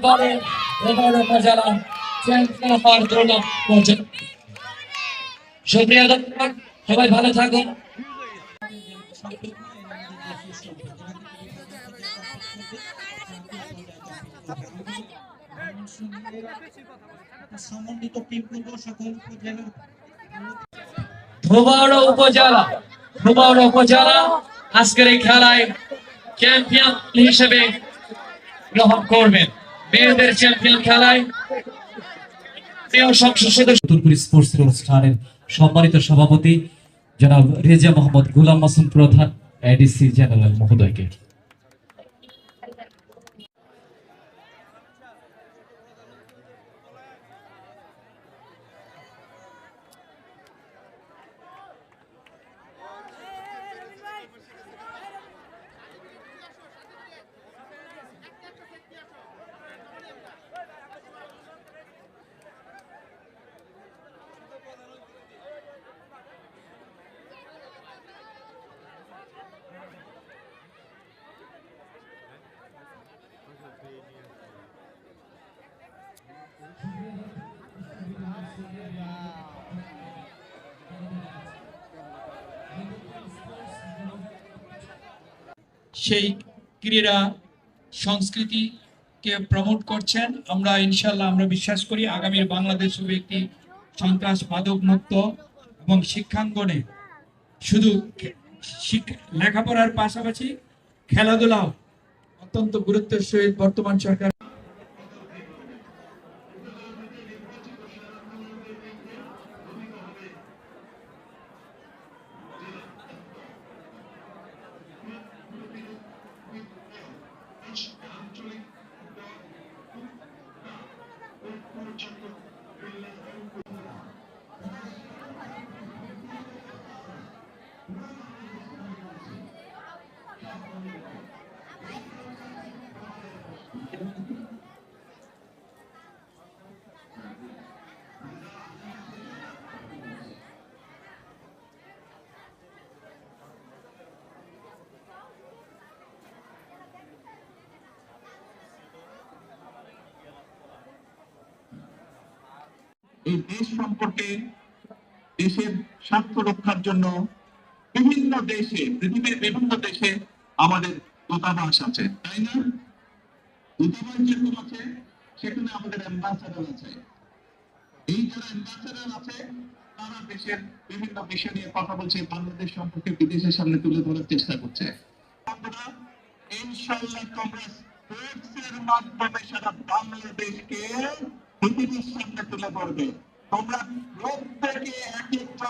এবারে উপজেলা চ্যাম্পিয়ন হওয়ার জন্য সুপ্রিয় দর্শক, সবাই ভালো থাকুন। সমন্বিত টিম করব সকল উপজেলা ধোবাউড়া উপজেলা আজকের এই খেলায় চ্যাম্পিয়ন হিসেবে গ্রহণ করবেন। মেয়েদের চ্যাম্পিয়ন খেলায় স্পোর্টস অনুষ্ঠানের সম্মানিত সভাপতি জনাব রেজা মোহাম্মদ গোলাম মাসুম প্রধান এডিসি জেনারেল মহোদয়কে সেই ক্রীড়া সংস্কৃতিকে প্রমোট করছেন। আমরা ইনশাল্লাহ আমরা বিশ্বাস করি আগামীর বাংলাদেশ হবে একটি সন্ত্রাস মাদক মুক্ত এবং শিক্ষাঙ্গনে শুধু লেখাপড়ার পাশাপাশি খেলাধুলাও অত্যন্ত গুরুত্বের সহিত বর্তমান সরকার এই দেশ সম্পর্কে দেশের স্বার্থ রক্ষার জন্য বিভিন্ন দেশে পৃথিবীর বিভিন্ন দেশে আমাদের দূতাবাস আছে, তাই না? দূতাবাস যেরকম আছে সেখানে আমাদের অ্যাম্বাসেডর আছে। এই যারা অ্যাম্বাসেডর আছে তারা দেশের বিভিন্ন বিষয় নিয়ে কথা বলছে, বাংলাদেশ সম্পর্কে বিদেশের সামনে তুলে ধরার চেষ্টা করছে। ইনশাআল্লাহ তোমরা স্পোর্টসের মাধ্যমে সারা বাংলাদেশকে পৃথিবীর সামনে তুলে ধরবে। তোমরা প্রত্যেকে এক একটা